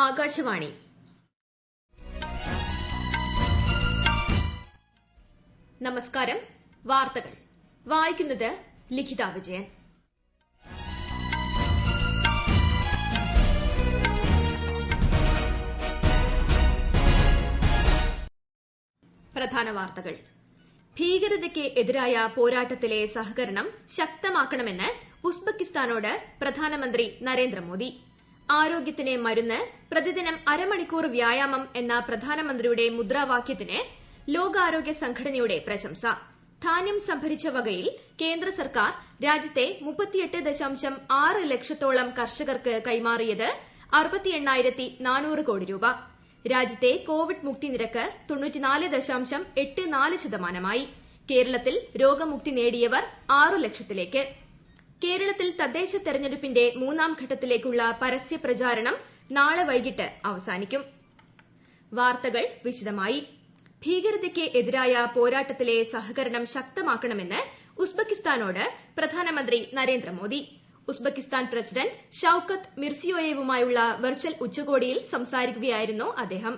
ആകാശവാണി നമസ്കാരം. വാർത്തകൾ വായിക്കുന്നത് ലിഖിത വിജയൻ. പ്രധാന വാർത്തകൾ. ഭീകരതയ്ക്ക് എതിരായ പോരാട്ടത്തിലെ സഹകരണം ശക്തമാക്കണമെന്ന് ഉസ്ബെക്കിസ്ഥാനോട് പ്രധാനമന്ത്രി നരേന്ദ്രമോദി. ആരോഗ്യത്തിന് മരുന്ന്, പ്രതിദിനം അരമണിക്കൂർ വ്യായാമം എന്ന പ്രധാനമന്ത്രിയുടെ മുദ്രാവാക്യത്തിന് ലോകാരോഗ്യ സംഘടനയുടെ പ്രശംസ. ധാന്യം സംഭരിച്ച വകയിൽ കേന്ദ്ര സർക്കാർ രാജ്യത്തെ 38.6 ലക്ഷത്തോളം കർഷകർക്ക് കൈമാറിയത് 68,400 കോടി രൂപ. രാജ്യത്തെ കോവിഡ് മുക്തി നിരക്ക് 94.84%. കേരളത്തിൽ രോഗമുക്തി നേടിയവർ 6 ലക്ഷത്തിലേക്ക്. കേരളത്തിൽ തദ്ദേശ തെരഞ്ഞെടുപ്പിന്റെ 3ാം ഘട്ടത്തിലേക്കുള്ള പരസ്യ പ്രചാരണം നാളെ വൈകിട്ട് അവസാനിക്കും. വാർത്തകൾ വിശദമായി. ഭീകരതയ്ക്ക് എതിരായ പോരാട്ടത്തിലെ സഹകരണം ശക്തമാക്കണമെന്ന് ഉസ്ബെക്കിസ്ഥാനോട് പ്രധാനമന്ത്രി Narendra Modi. Uzbekistan president Shoukath മിർസിയോയേവുമായുള്ള virtual ഉച്ചകോടിയിൽ സംസാരിക്കുകയായിരുന്നു അദ്ദേഹം.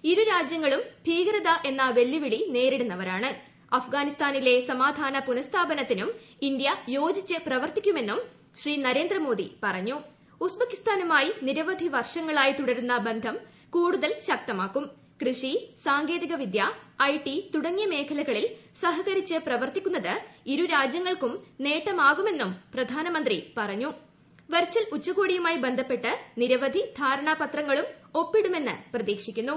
ഇരു രാജ്യങ്ങളും ഭീകരത എന്ന വെല്ലുവിളി നേരിടുന്നവരാണ്. അഫ്ഗാനിസ്ഥാനിലെ സമാധാന പുനഃസ്ഥാപനത്തിനും ഇന്ത്യ യോജിച്ച് പ്രവർത്തിക്കുമെന്നും ശ്രീ നരേന്ദ്രമോദി പറഞ്ഞു. ഉസ്ബെക്കിസ്ഥാനുമായി നിരവധി വർഷങ്ങളായി തുടരുന്ന ബന്ധം കൂടുതൽ ശക്തമാക്കും. കൃഷി, സാങ്കേതികവിദ്യ, ഐടി തുടങ്ങിയ മേഖലകളിൽ സഹകരിച്ച് പ്രവർത്തിക്കുന്നത് ഇരു രാജ്യങ്ങൾക്കും നേട്ടമാകുമെന്നും പ്രധാനമന്ത്രി പറഞ്ഞു. വെർച്വൽ ഉച്ചകോടിയുമായി ബന്ധപ്പെട്ട് നിരവധി ധാരണാപത്രങ്ങളും ഒപ്പിടുമെന്ന് പ്രതീക്ഷിക്കുന്നു.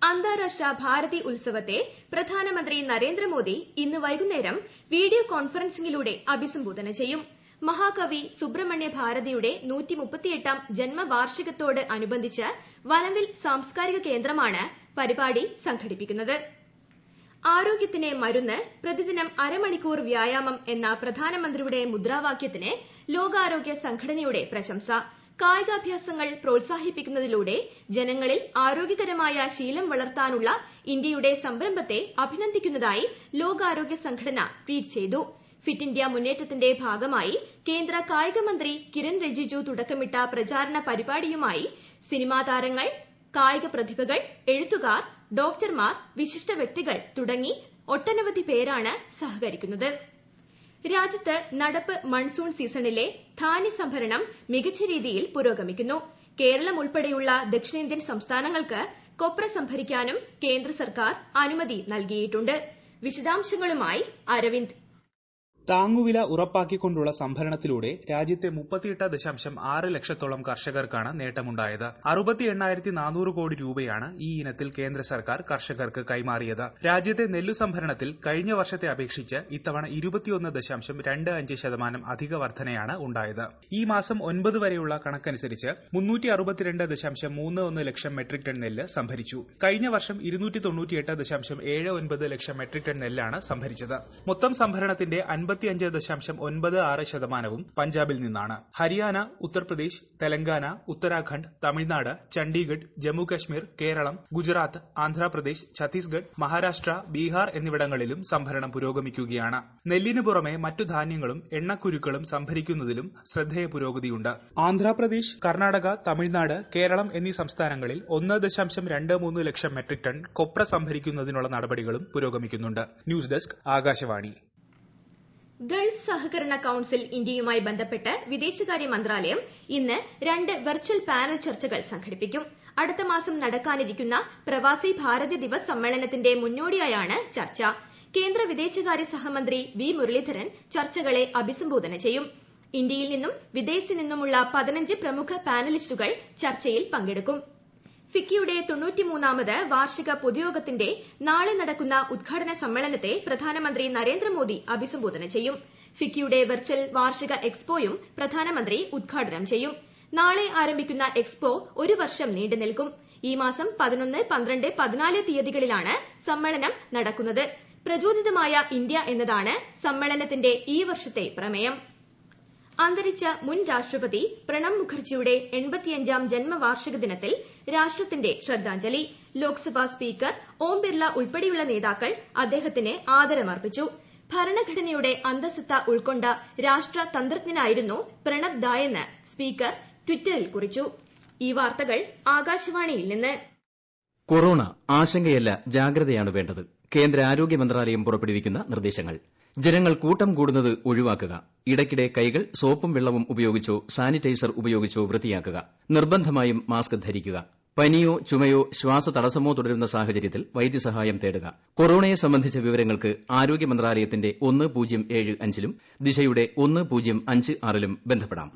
അന്താരാഷ്ട്ര ഭാരതി ഉത്സവത്തെ പ്രധാനമന്ത്രി നരേന്ദ്രമോദി ഇന്ന് വൈകുന്നേരം വീഡിയോ കോൺഫറൻസിംഗിലൂടെ അഭിസംബോധന ചെയ്യും. മഹാകവി സുബ്രഹ്മണ്യ ഭാരതിയുടെ 138ാം ജന്മവാർഷികത്തോട് അനുബന്ധിച്ച് വനവിൽ സാംസ്കാരിക കേന്ദ്രമാണ് പരിപാടി സംഘടിപ്പിക്കുന്നത്. ആരോഗ്യത്തിന് മരുന്ന്, പ്രതിദിനം അരമണിക്കൂർ വ്യായാമം എന്ന പ്രധാനമന്ത്രിയുടെ മുദ്രാവാക്യത്തിന് ലോകാരോഗ്യ സംഘടനയുടെ പ്രശംസ. കായികാഭ്യാസങ്ങൾ പ്രോത്സാഹിപ്പിക്കുന്നതിലൂടെ ജനങ്ങളിൽ ആരോഗ്യകരമായ ശീലം വളർത്താനുള്ള ഇന്ത്യയുടെ സംരംഭത്തെ അഭിനന്ദിക്കുന്നതായി ലോകാരോഗ്യ സംഘടന ട്വീറ്റ് ചെയ്തു. ഫിറ്റ് ഇന്ത്യ മുന്നേറ്റത്തിന്റെ ഭാഗമായി കേന്ദ്ര കായിക മന്ത്രി കിരൺ റിജിജു തുടക്കമിട്ട പ്രചാരണ പരിപാടിയുമായി സിനിമാ താരങ്ങൾ, കായിക പ്രതിഭകൾ, എഴുത്തുകാർ, ഡോക്ടർമാർ, വിശിഷ്ട വ്യക്തികൾ തുടങ്ങി ഒട്ടനവധി പേരാണ് സഹകരിക്കുന്നത്. രാജ്യത്ത് നടപ്പ് മൺസൂൺ സീസണിലെ ധാന്യ സംഭരണം മികച്ച രീതിയിൽ പുരോഗമിക്കുന്നു. കേരളം ഉൾപ്പെടെയുള്ള ദക്ഷിണേന്ത്യൻ സംസ്ഥാനങ്ങൾക്ക് കൊപ്ര സംഭരിക്കാനും കേന്ദ്ര സർക്കാർ അനുമതി നൽകിയിട്ടുണ്ട്. വിശദാംശങ്ങളുമായി അരവിന്ദ്. താങ്ങുവില ഉറപ്പാക്കിക്കൊണ്ടുള്ള സംഭരണത്തിലൂടെ രാജ്യത്തെ 38.6 ലക്ഷത്തോളം കർഷകർക്കാണ് നേട്ടമുണ്ടായത്. 68,400 കോടി രൂപയാണ് ഈ ഇനത്തിൽ കേന്ദ്ര സർക്കാർ കർഷകർക്ക് കൈമാറിയത്. രാജ്യത്തെ നെല്ലു സംഭരണത്തിൽ കഴിഞ്ഞ വർഷത്തെ അപേക്ഷിച്ച് ഇത്തവണ 21.25% അധിക വർധനയാണ് ഉണ്ടായത്. ഈ മാസം 9 വരെയുള്ള കണക്കനുസരിച്ച് 362.31 ലക്ഷം മെട്രിക് ടൺ നെല്ല് സംഭരിച്ചു. കഴിഞ്ഞ വർഷം 298.79 ലക്ഷം മെട്രിക് ടൺ നെല്ലാണ് സംഭരിച്ചത്. മൊത്തം സംഭരണത്തിന്റെ 55.96% പഞ്ചാബിൽ നിന്നാണ്. ഹരിയാന, ഉത്തർപ്രദേശ്, തെലങ്കാന, ഉത്തരാഖണ്ഡ്, തമിഴ്നാട്, ചണ്ഡീഗഡ്, ജമ്മു കശ്മീർ, കേരളം, ഗുജറാത്ത്, ആന്ധ്രാപ്രദേശ്, ഛത്തീസ്ഗഡ്, മഹാരാഷ്ട്ര, ബീഹാർ എന്നിവിടങ്ങളിലും സംഭരണം പുരോഗമിക്കുകയാണ്. നെല്ലിന് പുറമെ മറ്റു ധാന്യങ്ങളും എണ്ണക്കുരുക്കളും സംഭരിക്കുന്നതിലും ശ്രദ്ധേയ പുരോഗതിയുണ്ട്. ആന്ധ്രാപ്രദേശ്, കർണാടക, തമിഴ്നാട്, കേരളം എന്നീ സംസ്ഥാനങ്ങളിൽ 1.23 ലക്ഷം മെട്രിക് ടൺ കൊപ്ര സംഭരിക്കുന്നതിനുള്ള നടപടികളും പുരോഗമിക്കുന്നുണ്ട്. News desk, Akashvani. ഗൾഫ് സഹകരണ കൌൺസിൽ ഇന്ത്യയുമായി ബന്ധപ്പെട്ട് വിദേശകാര്യ മന്ത്രാലയം ഇന്ന് 2 വെർച്വൽ പാനൽ ചർച്ചകൾ സംഘടിപ്പിക്കും. അടുത്ത മാസം നടക്കാനിരിക്കുന്ന പ്രവാസി ഭാരതീയ ദിവസ് സമ്മേളനത്തിന്റെ മുന്നോടിയായാണ് ചർച്ച. കേന്ദ്ര വിദേശകാര്യ സഹമന്ത്രി വി മുരളീധരൻ ചർച്ചകളെ അഭിസംബോധന ചെയ്യും. ഇന്ത്യയിൽ നിന്നും വിദേശത്തു നിന്നുമുള്ള 15 പ്രമുഖ പാനലിസ്റ്റുകൾ ചർച്ചയിൽ പങ്കെടുക്കും. ഫിക്കിയുടെ 93ാമത് വാർഷിക പൊതുയോഗത്തിന്റെ നാളെ നടക്കുന്ന ഉദ്ഘാടന സമ്മേളനത്തെ പ്രധാനമന്ത്രി നരേന്ദ്രമോദി അഭിസംബോധന ചെയ്യും. ഫിക്കിയുടെ വെർച്വൽ വാർഷിക എക്സ്പോയും പ്രധാനമന്ത്രി ഉദ്ഘാടനം ചെയ്യും. നാളെ ആരംഭിക്കുന്ന എക്സ്പോ 1 വർഷം നീണ്ടു നിൽക്കും. ഈ മാസം 11, 12, 14 തീയതികളിലാണ് സമ്മേളനം നടക്കുന്നത്. പ്രചോദിതമായ ഇന്ത്യ എന്നതാണ് സമ്മേളനത്തിന്റെ ഈ വർഷത്തെ പ്രമേയം. അന്തരിച്ച മുൻ രാഷ്ട്രപതി പ്രണബ് മുഖർജിയുടെ 85ാം ജന്മവാർഷിക ദിനത്തിൽ രാഷ്ട്രത്തിന്റെ ശ്രദ്ധാഞ്ജലി. ലോക്സഭാ സ്പീക്കർ ഓം ബിർള ഉൾപ്പെടെയുള്ള നേതാക്കൾ അദ്ദേഹത്തിന് ആദരമർപ്പിച്ചു. ഭരണഘടനയുടെ അന്തഃസത്ത ഉൾക്കൊണ്ട രാഷ്ട്രതന്ത്രജ്ഞനായിരുന്നു പ്രണബ് ദായെന്ന് സ്പീക്കർ ട്വിറ്ററിൽ കുറിച്ചു. ഈ വാർത്തകൾ ആകാശവാണിയിൽ നിന്ന്. കൊറോണ ആശങ്കയല്ല, ജാഗ്രതയാണ് വേണ്ടത്. കേന്ദ്ര ആരോഗ്യ മന്ത്രാലയം പുറപ്പെടുവിക്കുന്ന നിർദ്ദേശങ്ങൾ. ജനങ്ങൾ കൂട്ടം കൂടുന്നത് ഒഴിവാക്കുക. ഇടയ്ക്കിടെ കൈകൾ സോപ്പും വെള്ളവും ഉപയോഗിച്ചോ സാനിറ്റൈസർ ഉപയോഗിച്ചോ വൃത്തിയാക്കുക. നിർബന്ധമായും മാസ്ക് ധരിക്കുക. പനിയോ ചുമയോ ശ്വാസതടസ്സമോ തുടരുന്ന സാഹചര്യത്തിൽ വൈദ്യസഹായം തേടുക. കൊറോണയെ സംബന്ധിച്ച വിവരങ്ങൾക്ക് ആരോഗ്യ മന്ത്രാലയത്തിന്റെ 1075 ലും ദിശയുടെ 1056 ലും ബന്ധപ്പെടാം.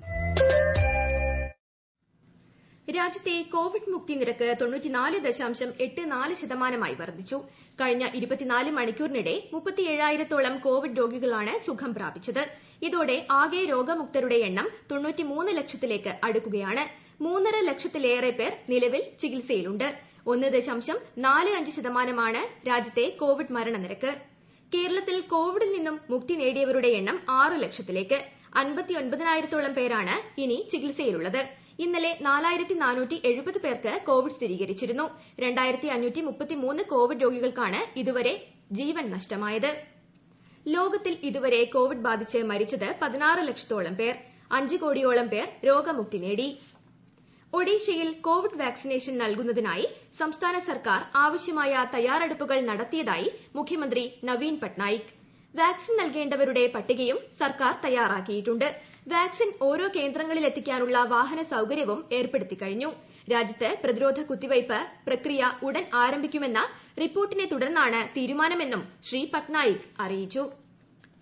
രാജ്യത്തെ കോവിഡ് മുക്തി നിരക്ക് 94.84% വർദ്ധിച്ചു. കഴിഞ്ഞ 24 മണിക്കൂറിനിടെ 37,000-ഓളം കോവിഡ് രോഗികളാണ് സുഖം പ്രാപിച്ചത്. ഇതോടെ ആകെ രോഗമുക്തരുടെ എണ്ണം 93 ലക്ഷത്തിലേക്ക് അടുക്കുകയാണ്. 3.5 ലക്ഷത്തിലേറെ പേർ നിലവിൽ ചികിത്സയിലുണ്ട്. 1.45% രാജ്യത്തെ കോവിഡ് മരണനിരക്ക്. കേരളത്തിൽ കോവിഡിൽ നിന്നും മുക്തി നേടിയവരുടെ എണ്ണം 6 ലക്ഷത്തിലേക്ക്. 59,000-ഓളം പേരാണ് ഇനി ചികിത്സയിലുള്ളത്. ഇന്നലെ 4,470 പേർക്ക് കോവിഡ് സ്ഥിരീകരിച്ചിരുന്നു. 2,533 കോവിഡ് രോഗികൾക്കാണ് ഇതുവരെ ജീവൻ നഷ്ടമായത്. ലോകത്തിൽ ഇതുവരെ കോവിഡ് ബാധിച്ച് മരിച്ചത് 16 ലക്ഷത്തോളം പേർ. 5 കോടിയോളം പേർ രോഗമുക്തി നേടി. ഒഡീഷയിൽ കോവിഡ് വാക്സിനേഷൻ നൽകുന്നതിനായി സംസ്ഥാന സർക്കാർ ആവശ്യമായ തയ്യാറെടുപ്പുകൾ നടത്തിയതായി മുഖ്യമന്ത്രി നവീൻ പട്നായിക്. വാക്സിൻ നൽകേണ്ടവരുടെ പട്ടികയും സർക്കാർ തയ്യാറാക്കിയിട്ടുണ്ട്. വാക്സിൻ ഓരോ കേന്ദ്രങ്ങളിലെത്തിക്കാനുള്ള വാഹന സൌകര്യവും ഏർപ്പെടുത്തി കഴിഞ്ഞു. രാജ്യത്ത് പ്രതിരോധ കുത്തിവയ്പ് പ്രക്രിയ ഉടൻ ആരംഭിക്കുമെന്ന റിപ്പോർട്ടിനെ തുടർന്നാണ് തീരുമാനമെന്നും ശ്രീ പട്നായിക് അറിയിച്ചു.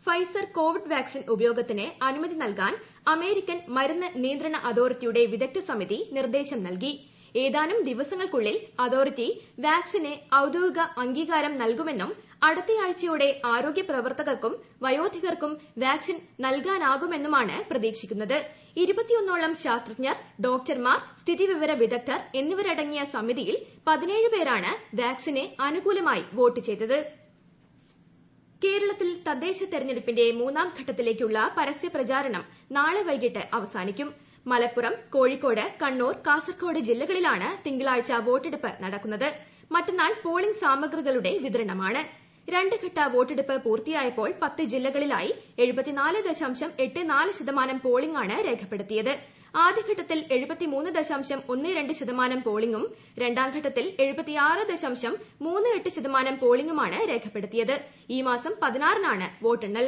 ഫൈസർ കോവിഡ് വാക്സിൻ ഉപയോഗത്തിന് അനുമതി നൽകാൻ അമേരിക്കൻ മരുന്ന് നിയന്ത്രണ അതോറിറ്റിയുടെ വിദഗ്ധ സമിതി നിർദ്ദേശം നൽകി. ഏതാനും ദിവസങ്ങൾക്കുള്ളിൽ അതോറിറ്റി വാക്സിന് ഔദ്യോഗിക അംഗീകാരം നൽകുമെന്നും അടുത്തയാഴ്ചയോടെ ആരോഗ്യ പ്രവർത്തകർക്കും വയോധികർക്കും വാക്സിൻ നൽകാനാകുമെന്നുമാണ് പ്രതീക്ഷിക്കുന്നത്. 21ഓളം ശാസ്ത്രജ്ഞർ, ഡോക്ടർമാർ, സ്ഥിതിവിവര വിദഗ്ധർ എന്നിവരടങ്ങിയ സമിതിയിൽ 17 പേരാണ് വാക്സിന് അനുകൂലമായി വോട്ട് ചെയ്തത്. കേരളത്തിൽ തദ്ദേശ തെരഞ്ഞെടുപ്പിന്റെ 3ാം ഘട്ടത്തിലേക്കുള്ള പരസ്യപ്രചാരണം നാളെ വൈകിട്ട് അവസാനിക്കും. മലപ്പുറം, കോഴിക്കോട്, കണ്ണൂർ, കാസർഗോഡ് ജില്ലകളിലാണ് തിങ്കളാഴ്ച വോട്ടെടുപ്പ് നടക്കുന്നത്. മറ്റന്നാൾ പോളിംഗ് സാമഗ്രികളുടെ വിതരണമാണ്. 2 ഘട്ട വോട്ടെടുപ്പ് പൂർത്തിയായപ്പോൾ 10 ജില്ലകളിലായി 74.84% പോളിംഗാണ് രേഖപ്പെടുത്തിയത്. ആദ്യഘട്ടത്തിൽ 73.12% പോളിംഗും 2ാം ഘട്ടത്തിൽ 76.38% പോളിംഗുമാണ് രേഖപ്പെടുത്തിയത്. ഈ മാസം 16-നാണ് വോട്ടെണ്ണൽ.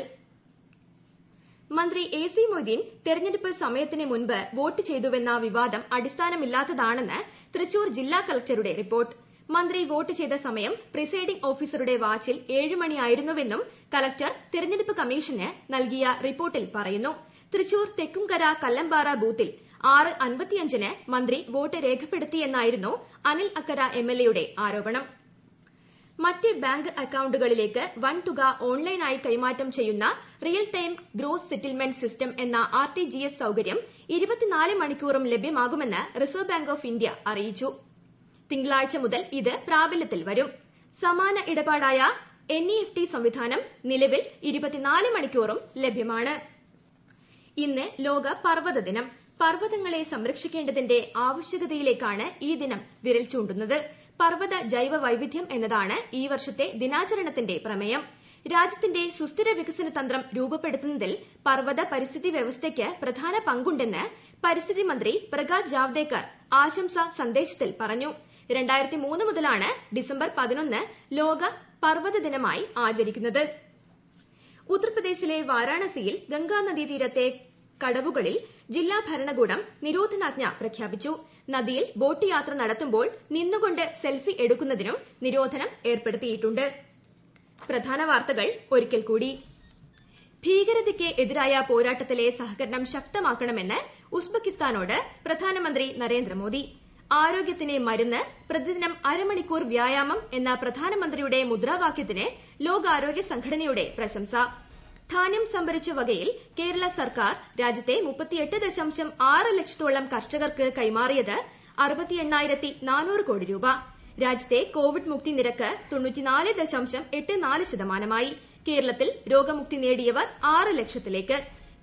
മന്ത്രി AC മൊയ്തീൻ തെരഞ്ഞെടുപ്പ് സമയത്തിന് മുൻപ് വോട്ട് ചെയ്തുവെന്ന വിവാദം അടിസ്ഥാനമില്ലാത്തതാണെന്ന് തൃശൂർ ജില്ലാ കളക്ടറുടെ റിപ്പോർട്ട്. മന്ത്രി വോട്ട് ചെയ്ത സമയം പ്രിസൈഡിംഗ് ഓഫീസറുടെ വാച്ചിൽ 7 മണിയായിരുന്നുവെന്നും കളക്ടർ തെരഞ്ഞെടുപ്പ് കമ്മീഷന് നൽകിയ റിപ്പോർട്ടിൽ പറയുന്നു. തൃശൂർ തെക്കുംകര കല്ലമ്പാറ ബൂത്തിൽ 6:55-ന് മന്ത്രി വോട്ട് രേഖപ്പെടുത്തിയെന്നായിരുന്നു അനിൽ അക്കര MLAയുടെ ആരോപണം. മറ്റ് ബാങ്ക് അക്കൌണ്ടുകളിലേക്ക് വൻതുക ഓൺലൈനായി കൈമാറ്റം ചെയ്യുന്ന real time gross settlement system എന്ന RTGS സൌകര്യം 24 മണിക്കൂറും ലഭ്യമാകുമെന്ന് റിസർവ് ബാങ്ക് ഓഫ് ഇന്ത്യ അറിയിച്ചു. തിങ്കളാഴ്ച മുതൽ ഇത് പ്രാബല്യത്തിൽ വരും. സമാന ഇടപാടായ NEFT സംവിധാനം നിലവിൽ 24 മണിക്കൂറും ലഭ്യമാണ്. ഇന്ന് ലോക പർവ്വത ദിനം. പർവ്വതങ്ങളെ സംരക്ഷിക്കേണ്ടതിന്റെ ആവശ്യകതയിലേക്കാണ് ഈ ദിനം വിരൽ ചൂണ്ടുന്നത്. പർവ്വത ജൈവ വൈവിധ്യം എന്നതാണ് ഈ വർഷത്തെ ദിനാചരണത്തിന്റെ പ്രമേയം. രാജ്യത്തിന്റെ സുസ്ഥിര വികസന തന്ത്രം രൂപപ്പെടുത്തുന്നതിൽ പർവ്വത പരിസ്ഥിതി വ്യവസ്ഥയ്ക്ക് പ്രധാന പങ്കുണ്ടെന്ന് പരിസ്ഥിതി മന്ത്രി പ്രകാശ് ജാവ്ദേക്കർ ആശംസാ സന്ദേശത്തിൽ പറഞ്ഞു. 2003 മുതലാണ് ഡിസംബർ 11 ലോക പർവ്വത ദിനമായി ആചരിക്കുന്നത്. ഉത്തർപ്രദേശിലെ വാരാണസിയിൽ ഗംഗാ നദീതീരത്തെ കടവുകളിൽ ജില്ലാ ഭരണകൂടം നിരോധനാജ്ഞ പ്രഖ്യാപിച്ചു. നദിയിൽ ബോട്ട് യാത്ര നടത്തുമ്പോൾ നിന്നുകൊണ്ട് സെൽഫി എടുക്കുന്നതിനും നിരോധനം ഏർപ്പെടുത്തിയിട്ടുണ്ട്. പ്രധാന വാർത്തകൾ ഒരിക്കൽ കൂടി. ഭീകരതയ്ക്ക് എതിരായ പോരാട്ടത്തിലെ സഹകരണം ശക്തമാക്കണമെന്ന് ഉസ്ബെക്കിസ്ഥാനോട് പ്രധാനമന്ത്രി നരേന്ദ്രമോദി. ആരോഗ്യത്തിന് മരുന്ന്, പ്രതിദിനം അരമണിക്കൂർ വ്യായാമം എന്ന പ്രധാനമന്ത്രിയുടെ മുദ്രാവാക്യത്തിന് ലോകാരോഗ്യ സംഘടനയുടെ പ്രശംസ. ധാന്യം സംഭരിച്ച വകയിൽ കേരള സർക്കാർ രാജ്യത്തെ 38.6 ലക്ഷത്തോളം കർഷകർക്ക് കൈമാറിയത് 68,400 കോടി രൂപ. രാജ്യത്തെ കോവിഡ് മുക്തി നിരക്ക് 94.84%. കേരളത്തിൽ രോഗമുക്തി നേടിയവർ 6 ലക്ഷത്തിലേക്ക്.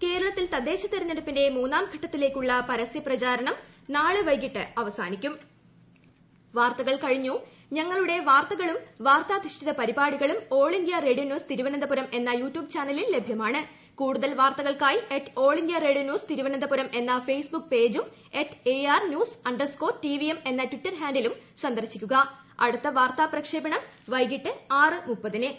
കേരളത്തിൽ തദ്ദേശ തെരഞ്ഞെടുപ്പിന്റെ 3ാം ഘട്ടത്തിലേക്കുള്ള പരസ്യപ്രചാരണം നാളെ വൈകിട്ട് അവസാനിക്കും. വാർത്തകൾ കഴിഞ്ഞു. ഞങ്ങളുടെ വാർത്തകളും വാർത്താധിഷ്ഠിത പരിപാടികളും all India radio news Thiruvananthapuram എന്ന യൂട്യൂബ് ചാനലിൽ ലഭ്യമാണ്. കൂടുതൽ വാർത്തകൾക്കായി @AllIndiaRadioNews തിരുവനന്തപുരം എന്ന ഫേസ്ബുക്ക് പേജും @ARnews_TVM എന്ന ട്വിറ്റർ ഹാൻഡിലും സന്ദർശിക്കുക. അടുത്ത വാർത്താ പ്രക്ഷേപണം വൈകിട്ട് 6:30-ന്.